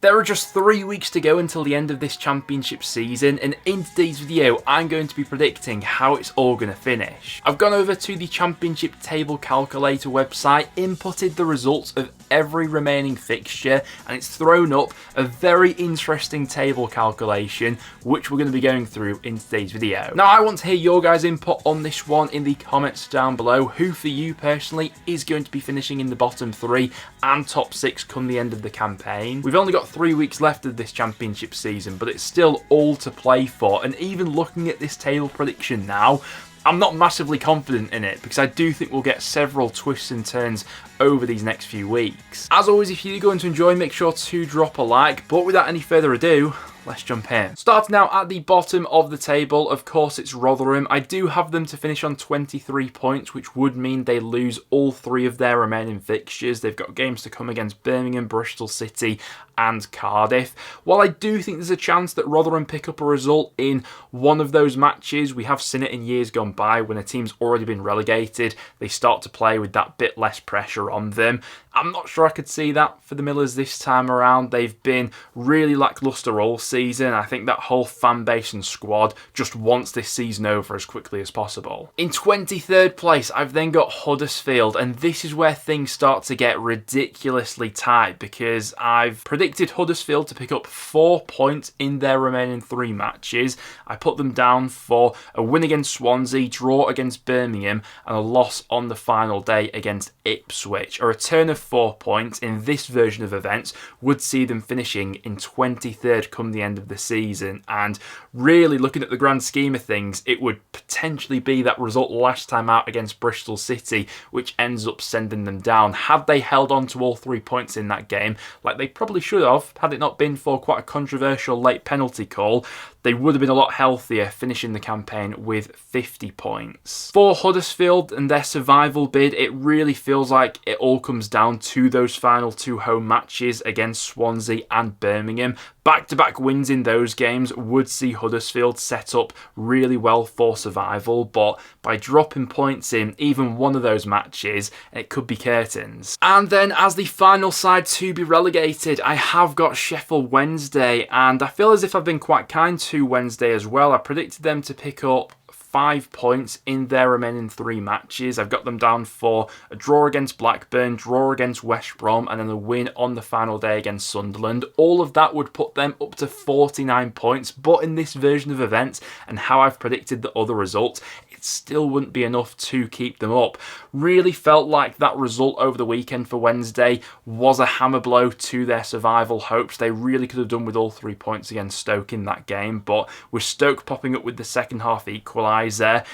There are just 3 weeks to go until the end of this championship season, and in today's video I'm going to be predicting how it's all going to finish. I've gone over to the championship table calculator website, inputted the results of every remaining fixture, and it's thrown up a very interesting table calculation which we're going to be going through in today's video. Now I want to hear your guys' input on this one in the comments down below. Who for you personally is going to be finishing in the bottom 3 and top 6 come the end of the campaign? We've only got 3 weeks left of this championship season, but it's still all to play for, and even looking at this table prediction now, I'm not massively confident in it because I do think we'll get several twists and turns over these next few weeks. As always, if you're going to enjoy, make sure to drop a like, but without any further ado, let's jump in. Starting out at the bottom of the table, of course it's Rotherham. I do have them to finish on 23 points, which would mean they lose all 3 of their remaining fixtures. They've got games to come against Birmingham, Bristol City and Cardiff. While I do think there's a chance that Rotherham pick up a result in one of those matches, we have seen it in years gone by when a team's already been relegated, they start to play with that bit less pressure on them. I'm not sure I could see that for the Millers this time around. They've been really lacklustre all season. I think that whole fan base and squad just wants this season over as quickly as possible. In 23rd place, I've then got Huddersfield, and this is where things start to get ridiculously tight because I've predicted Huddersfield to pick up 4 points in their remaining 3 matches. I put them down for a win against Swansea, draw against Birmingham, and a loss on the final day against Ipswich. A return of 4 points in this version of events would see them finishing in 23rd come the end of the season, and really looking at the grand scheme of things, it would potentially be that result last time out against Bristol City which ends up sending them down. Had they held on to all 3 points in that game, like they probably should have, had it not been for quite a controversial late penalty call, they would have been a lot healthier, finishing the campaign with 50 points. For Huddersfield and their survival bid, it really feels like it all comes down to those final 2 home matches against Swansea and Birmingham. Back-to-back wins in those games would see Huddersfield set up really well for survival, but by dropping points in even one of those matches, it could be curtains. And then as the final side to be relegated, I have got Sheffield Wednesday, and I feel as if I've been quite kind to Wednesday as well. I predicted them to pick up 5 points in their remaining 3 matches. I've got them down for a draw against Blackburn, draw against West Brom, and then a win on the final day against Sunderland. All of that would put them up to 49 points, but in this version of events and how I've predicted the other results, it still wouldn't be enough to keep them up. Really felt like that result over the weekend for Wednesday was a hammer blow to their survival hopes. They really could have done with all 3 points against Stoke in that game, but with Stoke popping up with the second half equaliser,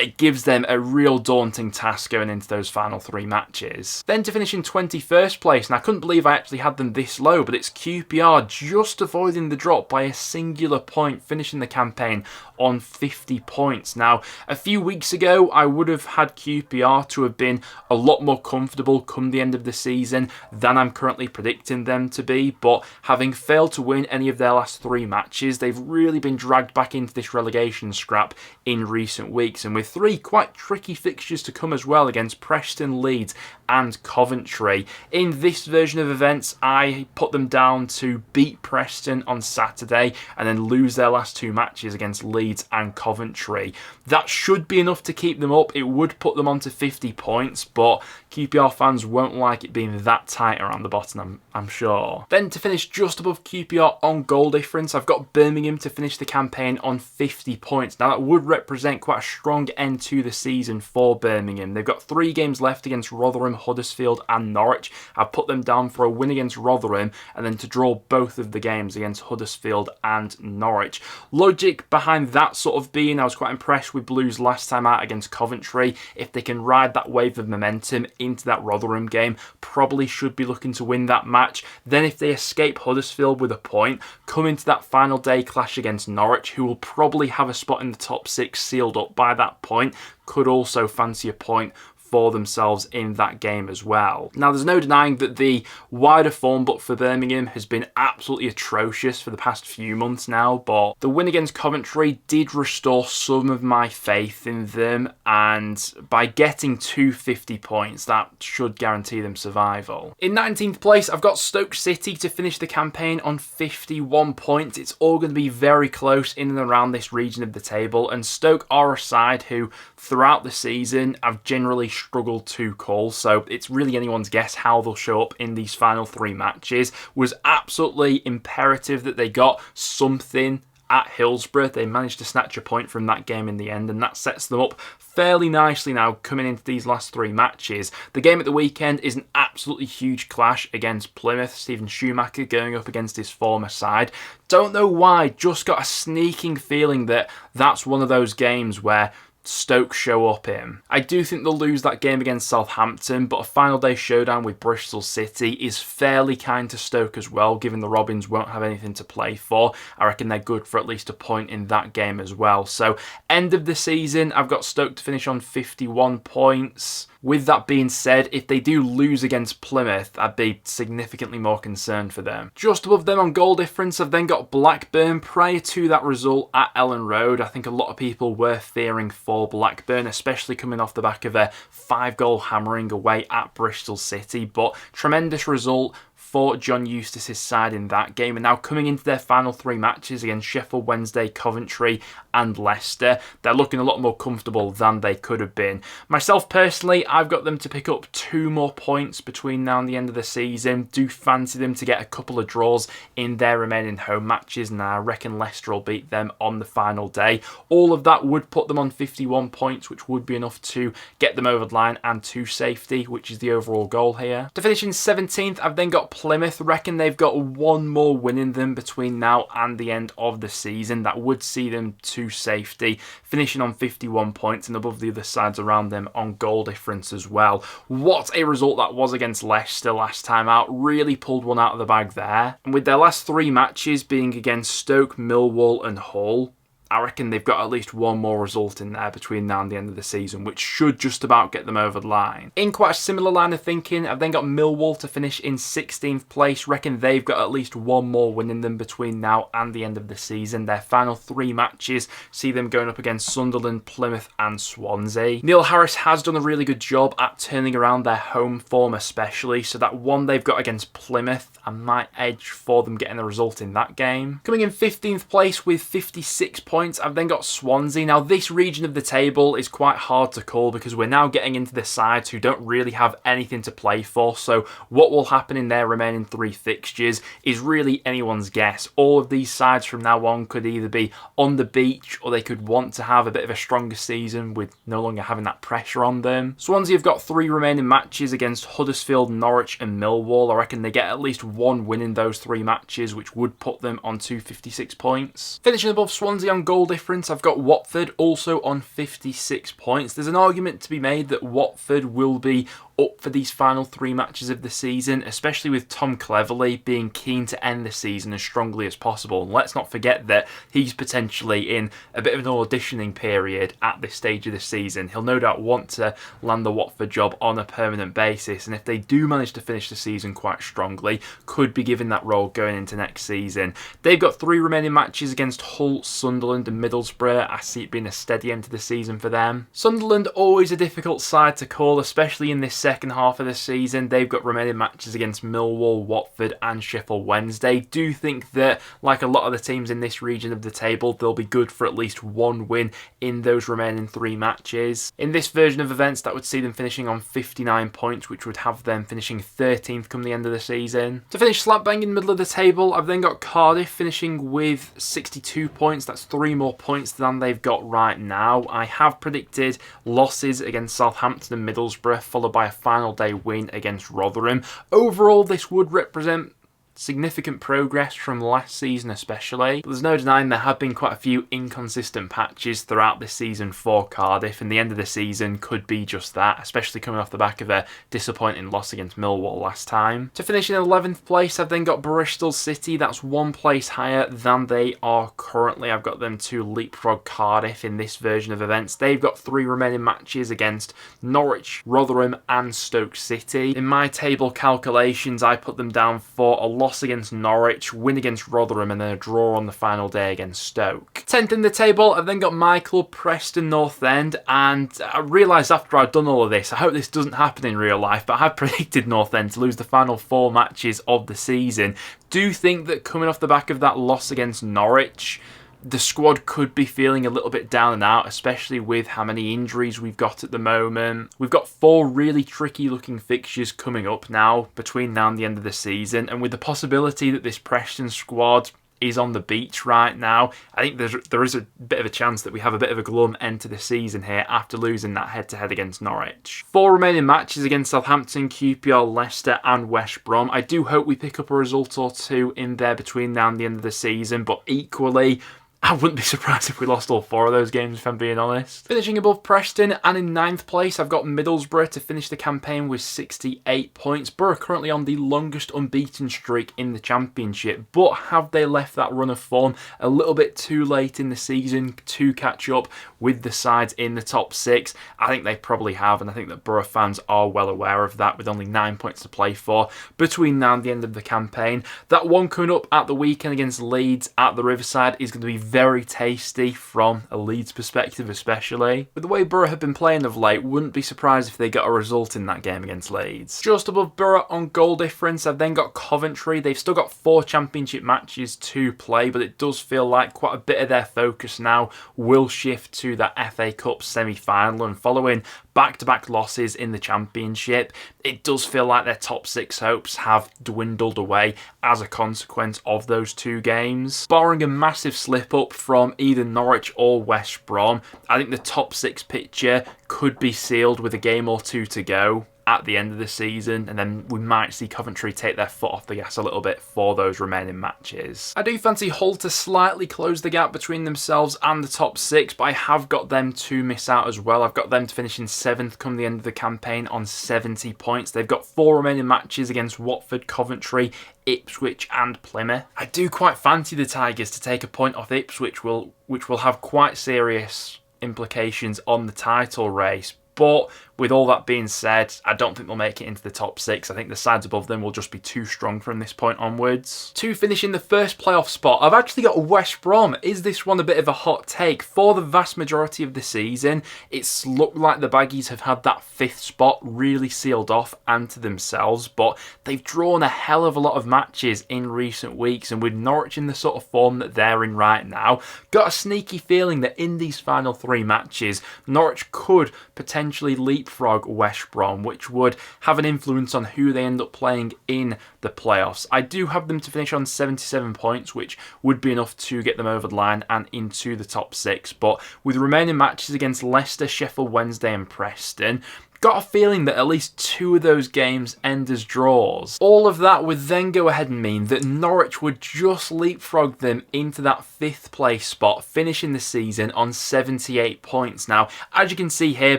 it gives them a real daunting task going into those final 3 matches. Then to finish in 21st place, and I couldn't believe I actually had them this low, but it's QPR just avoiding the drop by a singular point, finishing the campaign on 50 points. Now, a few weeks ago, I would have had QPR to have been a lot more comfortable come the end of the season than I'm currently predicting them to be, but having failed to win any of their last 3 matches, they've really been dragged back into this relegation scrap in recent weeks, and with 3 quite tricky fixtures to come as well against Preston, Leeds and Coventry. In this version of events, I put them down to beat Preston on Saturday and then lose their last 2 matches against Leeds and Coventry. That should be enough to keep them up. It would put them onto 50 points, but QPR fans won't like it being that tight around the bottom, I'm sure. Then to finish just above QPR on goal difference, I've got Birmingham to finish the campaign on 50 points. Now that would represent quite a strong end to the season for Birmingham. They've got 3 games left against Rotherham, Huddersfield and Norwich. I've put them down for a win against Rotherham and then to draw both of the games against Huddersfield and Norwich. Logic behind that sort of being, I was quite impressed with Blues last time out against Coventry. If they can ride that wave of momentum into that Rotherham game, probably should be looking to win that match. Then if they escape Huddersfield with a point, come into that final day clash against Norwich, who will probably have a spot in the top 6 sealed up by that point, could also fancy a point for themselves in that game as well. Now, there's no denying that the wider form book for Birmingham has been absolutely atrocious for the past few months now, but the win against Coventry did restore some of my faith in them, and by getting 250 points, that should guarantee them survival. In 19th place, I've got Stoke City to finish the campaign on 51 points. It's all going to be very close in and around this region of the table, and Stoke are a side who throughout the season I've generally struggled to call, so it's really anyone's guess how they'll show up in these final 3 matches. Was absolutely imperative that they got something at Hillsborough. They managed to snatch a point from that game in the end, and that sets them up fairly nicely now coming into these last 3 matches. The game at the weekend is an absolutely huge clash against Plymouth. Stephen Schumacher going up against his former side. Don't know why, just got a sneaking feeling that that's one of those games where Stoke show up in. I do think they'll lose that game against Southampton, but a final day showdown with Bristol City is fairly kind to Stoke as well, given the Robins won't have anything to play for. I reckon they're good for at least a point in that game as well. So, end of the season, I've got Stoke to finish on 51 points. With that being said, if they do lose against Plymouth, I'd be significantly more concerned for them. Just above them on goal difference, I've then got Blackburn. Prior to that result at Ellen Road, I think a lot of people were fearing for Blackburn, especially coming off the back of a 5-goal hammering away at Bristol City, but tremendous result for John Eustace's side in that game, and now coming into their final 3 matches against Sheffield Wednesday, Coventry and Leicester, they're looking a lot more comfortable than they could have been. Myself personally, I've got them to pick up 2 more points between now and the end of the season. Do fancy them to get a couple of draws in their remaining home matches, and I reckon Leicester will beat them on the final day. All of that would put them on 51 points, which would be enough to get them over the line and to safety, which is the overall goal here. To finish in 17th, I've then got Plymouth. Reckon they've got 1 more win in them between now and the end of the season. That would see them to safety, finishing on 51 points and above the other sides around them on goal difference as well. What a result that was against Leicester last time out. Really pulled one out of the bag there. And with their last 3 matches being against Stoke, Millwall and Hull, I reckon they've got at least 1 more result in there between now and the end of the season, which should just about get them over the line. In quite a similar line of thinking, I've then got Millwall to finish in 16th place. Reckon they've got at least 1 more win in them between now and the end of the season. Their final 3 matches see them going up against Sunderland, Plymouth and Swansea. Neil Harris has done a really good job at turning around their home form especially, so that one they've got against Plymouth, I might edge for them getting the result in that game. Coming in 15th place with 56 points, I've then got Swansea. Now, this region of the table is quite hard to call because we're now getting into the sides who don't really have anything to play for, so what will happen in their remaining 3 fixtures is really anyone's guess. All of these sides from now on could either be on the beach or they could want to have a bit of a stronger season with no longer having that pressure on them. Swansea have got 3 remaining matches against Huddersfield, Norwich and Millwall. I reckon they get at least 1 win in those 3 matches, which would put them on 256 points. Finishing above Swansea on goal difference, I've got Watford also on 56 points. There's an argument to be made that Watford will be up for these final 3 matches of the season, especially with Tom Cleverley being keen to end the season as strongly as possible. And let's not forget that he's potentially in a bit of an auditioning period at this stage of the season. He'll no doubt want to land the Watford job on a permanent basis, and if they do manage to finish the season quite strongly, could be given that role going into next season. They've got 3 remaining matches against Hull, Sunderland and Middlesbrough. I see it being a steady end to the season for them. Sunderland, always a difficult side to call, especially in this second half of the season. They've got remaining matches against Millwall, Watford and Sheffield Wednesday. Do think that, like a lot of the teams in this region of the table, they'll be good for at least 1 win in those remaining 3 matches. In this version of events, that would see them finishing on 59 points, which would have them finishing 13th come the end of the season. To finish slap bang in the middle of the table, I've then got Cardiff finishing with 62 points. That's 3 more points than they've got right now. I have predicted losses against Southampton and Middlesbrough, followed by a final day win against Rotherham. Overall, this would represent significant progress from last season especially, but there's no denying there have been quite a few inconsistent patches throughout this season for Cardiff, and the end of the season could be just that, especially coming off the back of a disappointing loss against Millwall last time. To finish in 11th place, I've then got Bristol City. That's one place higher than they are currently. I've got them to leapfrog Cardiff in this version of events. They've got 3 remaining matches against Norwich, Rotherham and Stoke City. In my table calculations, I put them down for a loss against Norwich, win against Rotherham and then a draw on the final day against Stoke. 10th in the table, I've then got my club Preston North End, and I realised after I'd done all of this, I hope this doesn't happen in real life, but I had predicted North End to lose the final 4 matches of the season. Do think that coming off the back of that loss against Norwich, the squad could be feeling a little bit down and out, especially with how many injuries we've got at the moment. We've got 4 really tricky looking fixtures coming up now between now and the end of the season, and with the possibility that this Preston squad is on the beach right now, I think there is a bit of a chance that we have a bit of a glum end to the season here after losing that head-to-head against Norwich. 4 remaining matches against Southampton, QPR, Leicester and West Brom. I do hope we pick up a result or 2 in there between now and the end of the season, but equally, I wouldn't be surprised if we lost all 4 of those games, if I'm being honest. Finishing above Preston, and in 9th place, I've got Middlesbrough to finish the campaign with 68 points. Borough currently on the longest unbeaten streak in the Championship, but have they left that run of form a little bit too late in the season to catch up with the sides in the top 6? I think they probably have, and I think that Borough fans are well aware of that, with only 9 points to play for between now and the end of the campaign. That one coming up at the weekend against Leeds at the Riverside is going to be very tasty from a Leeds perspective especially. With the way Borough have been playing of late, wouldn't be surprised if they got a result in that game against Leeds. Just above Borough on goal difference, I've then got Coventry. They've still got 4 Championship matches to play, but it does feel like quite a bit of their focus now will shift to that FA Cup semi-final, and following back-to-back losses in the Championship, it does feel like their top 6 hopes have dwindled away as a consequence of those 2 games. Barring a massive slip-up from either Norwich or West Brom, I think the top 6 picture could be sealed with a game or 2 to go at the end of the season, and then we might see Coventry take their foot off the gas a little bit for those remaining matches. I do fancy Hull to slightly close the gap between themselves and the top 6, but I have got them to miss out as well. I've got them to finish in 7th come the end of the campaign on 70 points. They've got 4 remaining matches against Watford, Coventry, Ipswich and Plymouth. I do quite fancy the Tigers to take a point off Ipswich, which will have quite serious implications on the title race. But with all that being said, I don't think they'll make it into the top 6. I think the sides above them will just be too strong from this point onwards. To finish in the first playoff spot, I've actually got West Brom. Is this one a bit of a hot take? For the vast majority of the season, it's looked like the Baggies have had that 5th spot really sealed off and to themselves, but they've drawn a hell of a lot of matches in recent weeks, and with Norwich in the sort of form that they're in right now, got a sneaky feeling that in these final 3 matches, Norwich could potentially leapfrog West Brom, which would have an influence on who they end up playing in the playoffs. I do have them to finish on 77 points, which would be enough to get them over the line and into the top 6, but with remaining matches against Leicester, Sheffield Wednesday and Preston, got a feeling that at least 2 of those games end as draws. All of that would then go ahead and mean that Norwich would just leapfrog them into that 5th place spot, finishing the season on 78 points. Now, as you can see here,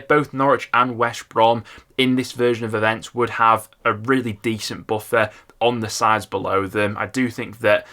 both Norwich and West Brom in this version of events would have a really decent buffer on the sides below them. I do think that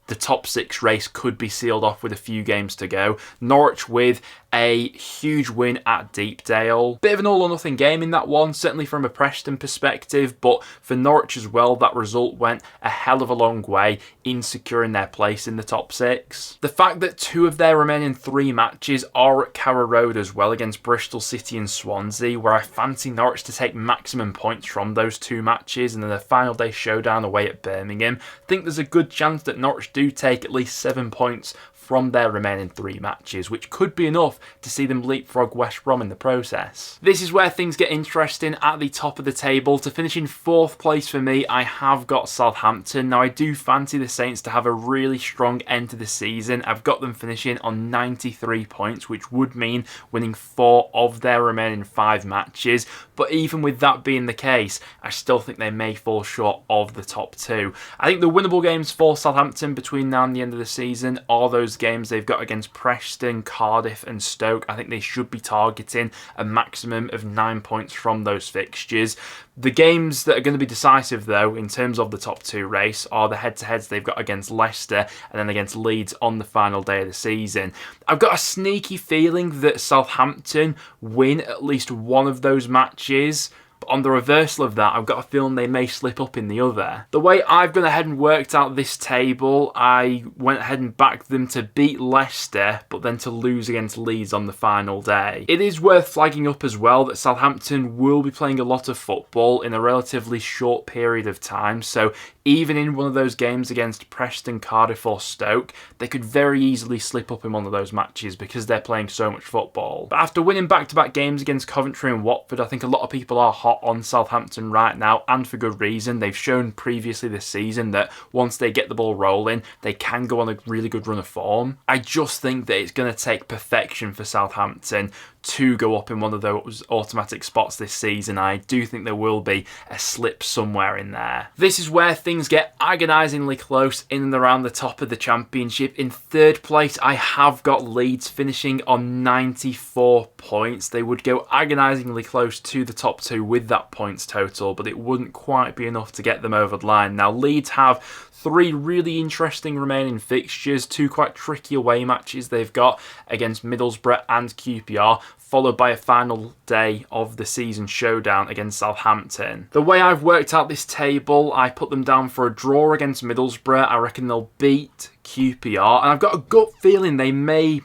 the top 6 race could be sealed off with a few games to go. Norwich with a huge win at Deepdale. Bit of an all or nothing game in that one, certainly from a Preston perspective, but for Norwich as well, that result went a hell of a long way in securing their place in the top 6. The fact that 2 of their remaining 3 matches are at Carrow Road as well, against Bristol City and Swansea, where I fancy Norwich to take maximum points from those 2 matches, and then the final day showdown away at Birmingham. I think there's a good chance that Norwich do take at least 7 points from their remaining 3 matches, which could be enough to see them leapfrog West Brom in the process. This is where things get interesting at the top of the table. To finish in 4th place for me, I have got Southampton. Now, I do fancy the Saints to have a really strong end to the season. I've got them finishing on 93 points, which would mean winning 4 of their remaining 5 matches. But even with that being the case, I still think they may fall short of the top 2. I think the winnable games for Southampton between now and the end of the season are those games they've got against Preston, Cardiff and Stoke. I think they should be targeting a maximum of 9 points from those fixtures. The games that are going to be decisive, though, in terms of the top 2 race are the head-to-heads they've got against Leicester and then against Leeds on the final day of the season. I've got a sneaky feeling that Southampton win at least one of those matches. But on the reversal of that, I've got a feeling they may slip up in the other. The way I've gone ahead and worked out this table, I went ahead and backed them to beat Leicester, but then to lose against Leeds on the final day. It is worth flagging up as well that Southampton will be playing a lot of football in a relatively short period of time, so even in one of those games against Preston, Cardiff or Stoke, they could very easily slip up in one of those matches because they're playing so much football. But after winning back-to-back games against Coventry and Watford, I think a lot of people are hot on Southampton right now, and for good reason. They've shown previously this season that once they get the ball rolling, they can go on a really good run of form. I just think that it's going to take perfection for Southampton to go up in one of those automatic spots this season. I do think there will be a slip somewhere in there. This is where things get agonisingly close in and around the top of the Championship. In 3rd place, I have got Leeds finishing on 94 points. They would go agonisingly close to the top 2 with that points total, but it wouldn't quite be enough to get them over the line. Now, Leeds have 3 really interesting remaining fixtures, 2 quite tricky away matches they've got against Middlesbrough and QPR, followed by a final day of the season showdown against Southampton. The way I've worked out this table, I put them down for a draw against Middlesbrough. I reckon they'll beat QPR, and I've got a gut feeling they may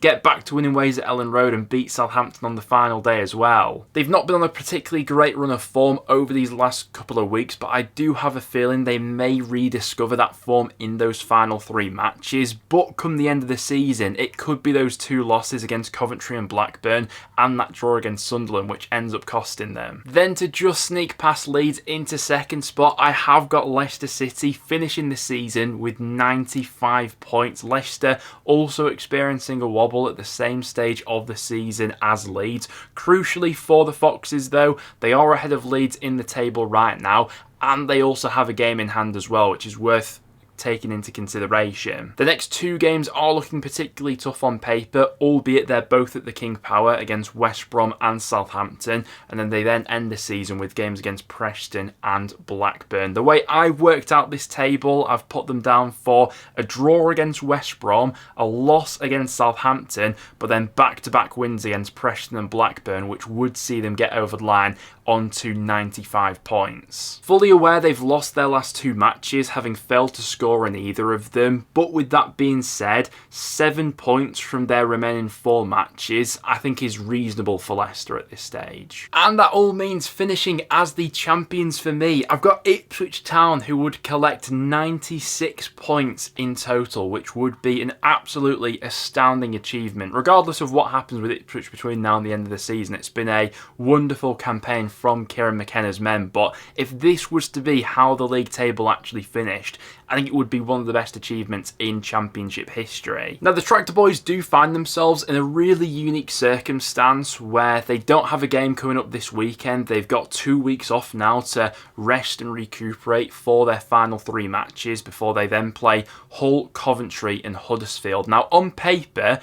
get back to winning ways at Ellen Road and beat Southampton on the final day as well. They've not been on a particularly great run of form over these last couple of weeks, but I do have a feeling they may rediscover that form in those final 3 matches. But come the end of the season, it could be those 2 losses against Coventry and Blackburn and that draw against Sunderland which ends up costing them. Then to just sneak past Leeds into 2nd spot, I have got Leicester City finishing the season with 95 points. Leicester also experiencing a wobble at the same stage of the season as Leeds. Crucially for the Foxes though, they are ahead of Leeds in the table right now, and they also have a game in hand as well, which is worth taken into consideration. The next 2 games are looking particularly tough on paper, albeit they're both at the King Power against West Brom and Southampton, and then they then end the season with games against Preston and Blackburn. The way I've worked out this table, I've put them down for a draw against West Brom, a loss against Southampton, but then back-to-back wins against Preston and Blackburn, which would see them get over the line onto 95 points. Fully aware they've lost their last 2 matches, having failed to score in either of them, but with that being said, 7 points from their remaining 4 matches I think is reasonable for Leicester at this stage. And that all means finishing as the champions for me. I've got Ipswich Town, who would collect 96 points in total, which would be an absolutely astounding achievement. Regardless of what happens with Ipswich between now and the end of the season, it's been a wonderful campaign from Kieran McKenna's men, but if this was to be how the league table actually finished, I think it would be one of the best achievements in Championship history. Now, the Tractor Boys do find themselves in a really unique circumstance where they don't have a game coming up this weekend. They've got 2 weeks off now to rest and recuperate for their final 3 matches before they then play Hull, Coventry and Huddersfield. Now, on paper,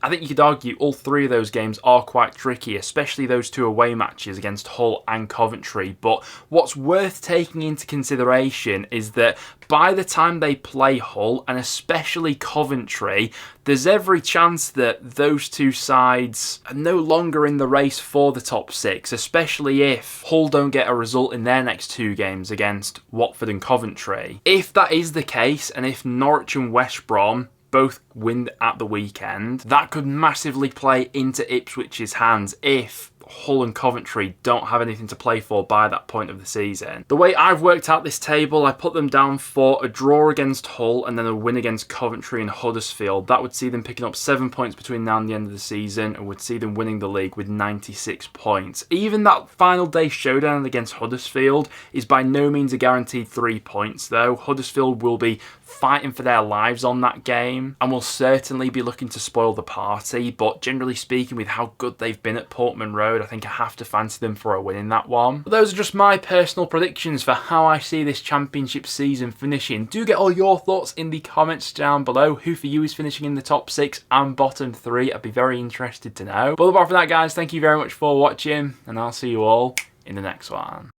I think you could argue all 3 of those games are quite tricky, especially those 2 away matches against Hull and Coventry. But what's worth taking into consideration is that by the time they play Hull, and especially Coventry, there's every chance that those 2 sides are no longer in the race for the top 6, especially if Hull don't get a result in their next 2 games against Watford and Coventry. If that is the case, and if Norwich and West Brom both win at the weekend, that could massively play into Ipswich's hands if Hull and Coventry don't have anything to play for by that point of the season. The way I've worked out this table, I put them down for a draw against Hull and then a win against Coventry and Huddersfield. That would see them picking up 7 points between now and the end of the season and would see them winning the league with 96 points. Even that final day showdown against Huddersfield is by no means a guaranteed 3 points though. Huddersfield will be fighting for their lives on that game and will certainly be looking to spoil the party, but generally speaking, with how good they've been at Portman Road, I think I have to fancy them for a win in that one. But those are just my personal predictions for how I see this championship season finishing. Do get all your thoughts in the comments down below. Who for you is finishing in the top 6 and bottom 3? I'd be very interested to know. But apart from that, guys, thank you very much for watching, and I'll see you all in the next one.